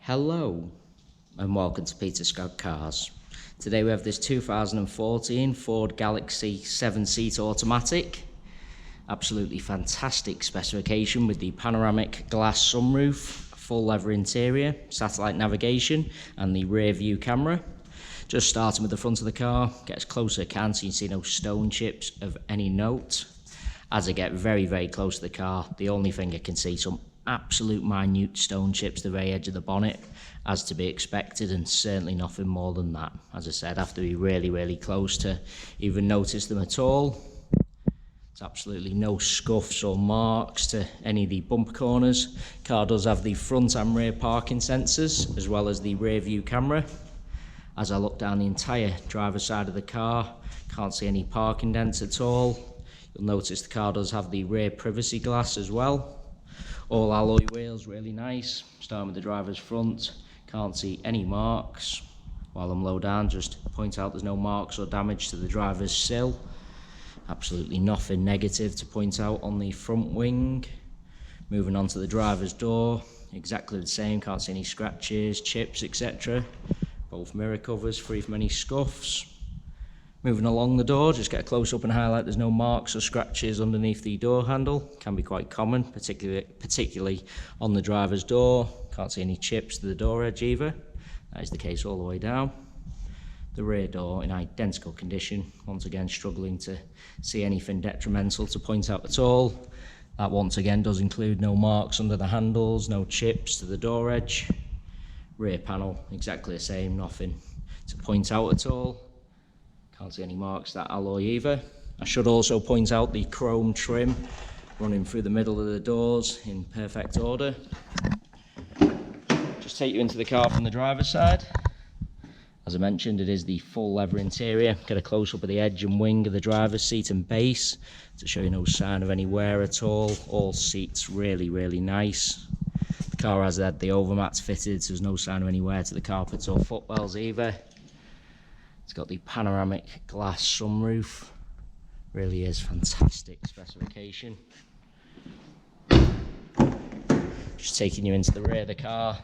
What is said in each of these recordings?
Hello and welcome to Peter Scott Cars. Today we have this 2014 Ford Galaxy 7-seat automatic. Absolutely fantastic specification with the panoramic glass sunroof, full leather interior, satellite navigation and the rear view camera. Just starting with the front of the car, get as close as I can so you can see no stone chips of any note. As I get very close to the car, the only thing I can see some absolute minute stone chips to the very edge of the bonnet, as to be expected, and certainly nothing more than that. As I said, I have to be really close to even notice them at all. There's absolutely no scuffs or marks to any of the bumper corners. Car does have the front and rear parking sensors as well as the rear view camera. As I look down the entire driver's side of the car, can't see any parking dents at all. You'll notice the car does have the rear privacy glass as well. All alloy wheels, really nice. Starting with the driver's front, can't see any marks. While I'm low down, just point out there's no marks or damage to the driver's sill. Absolutely nothing negative to point out on the front wing. Moving on to the driver's door, exactly the same, can't see any scratches, chips, etc. Both mirror covers free from any scuffs. Moving along the door, just get a close up and highlight there's no marks or scratches underneath the door handle. Can be quite common, particularly on the driver's door. Can't see any chips to the door edge either. That is the case all the way down. The rear door in identical condition. Once again, struggling to see anything detrimental to point out at all. That once again does include no marks under the handles, no chips to the door edge. Rear panel, exactly the same, nothing to point out at all. Can't see any marks to that alloy either. I should also point out the chrome trim running through the middle of the doors in perfect order. Just take you into the car from the driver's side. As I mentioned, it is the full leather interior. Get a close up of the edge and wing of the driver's seat and base to show you no sign of any wear at all. All seats really nice. The car has had the overmats fitted, so there's no sign of any wear to the carpets or footwells either. It's got the panoramic glass sunroof. Really is fantastic specification. Just taking you into the rear of the car.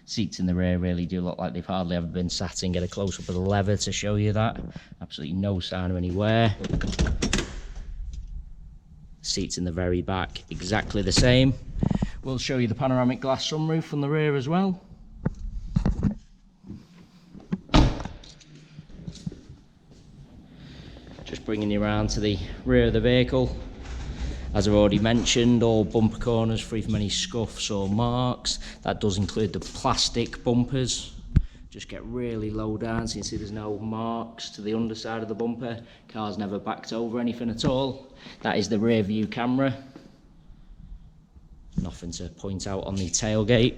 Seats in the rear really do look like they've hardly ever been sat in. Get a close up of the leather to show you that. Absolutely no sign of any wear. Seats in the very back, exactly the same. We'll show you the panoramic glass sunroof from the rear as well. Just bringing you around to the rear of the vehicle. As I've already mentioned, all bumper corners free from any scuffs or marks. That does include the plastic bumpers. Just get really low down so you can see there's no marks to the underside of the bumper. Car's never backed over anything at all. That is the rear view camera. Nothing to point out on the tailgate.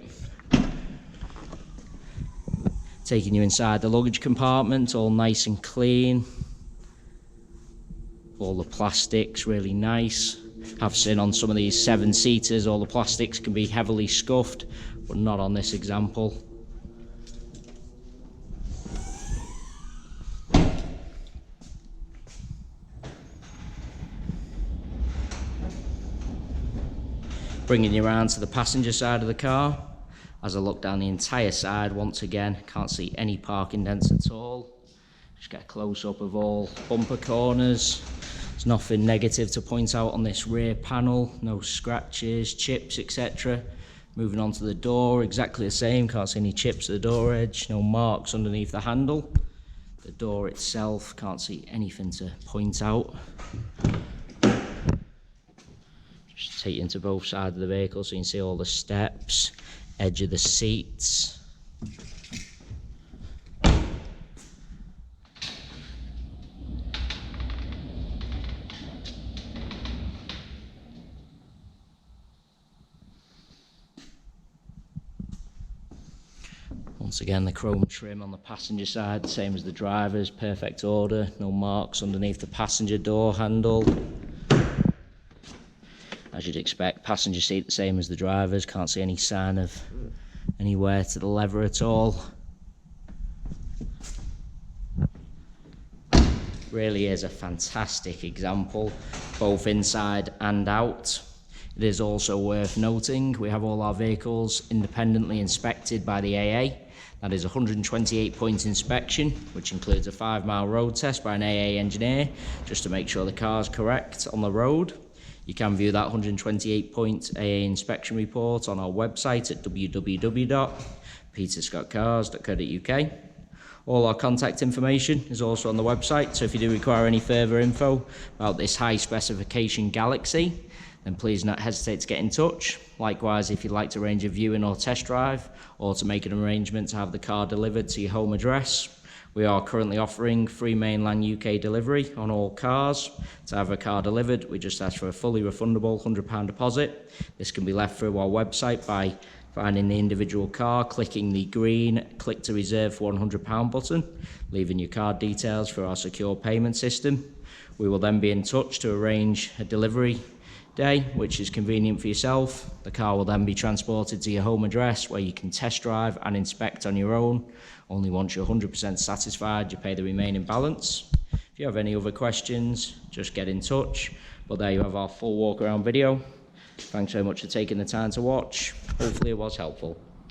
Taking you inside the luggage compartment, all nice and clean. All the plastics really nice. I've seen on some of these 7-seaters all the plastics can be heavily scuffed, but not on this example. Bringing you around to the passenger side of the car. As I look down the entire side, once again, can't see any parking dents at all. Just get a close up of all bumper corners. There's nothing negative to point out on this rear panel, no scratches, chips, etc. Moving on to the door, exactly the same, can't see any chips at the door edge, no marks underneath the handle. The door itself, can't see anything to point out. Just take you into both sides of the vehicle so you can see all the steps, edge of the seats. Once again, the chrome trim on the passenger side, same as the driver's, perfect order, no marks underneath the passenger door handle. As you'd expect, passenger seat the same as the driver's, can't see any sign of any wear to the leather at all. Really is a fantastic example, both inside and out. It It is also worth noting we have all our vehicles independently inspected by the AA. That is a 128-point inspection, which includes a 5-mile road test by an AA engineer, just to make sure the car is correct on the road. You can view that 128-point AA inspection report on our website at www.peterscottcars.co.uk. All our contact information is also on the website, so if you do require any further info about this high specification Galaxy, then please not hesitate to get in touch. Likewise, if you'd like to arrange a viewing or test drive, or to make an arrangement to have the car delivered to your home address, we are currently offering free mainland UK delivery on all cars. To have a car delivered, we just ask for a fully refundable £100 deposit. This can be left through our website by finding the individual car, clicking the green click to reserve for £100 button, leaving your card details for our secure payment system. We will then be in touch to arrange a delivery day, which is convenient for yourself. The car will then be transported to your home address, where you can test drive and inspect on your own. Only once you're 100% satisfied, you pay the remaining balance. If you have any other questions, just get in touch. But there you have our full walk around video. Thanks very much for taking the time to watch. Hopefully it was helpful.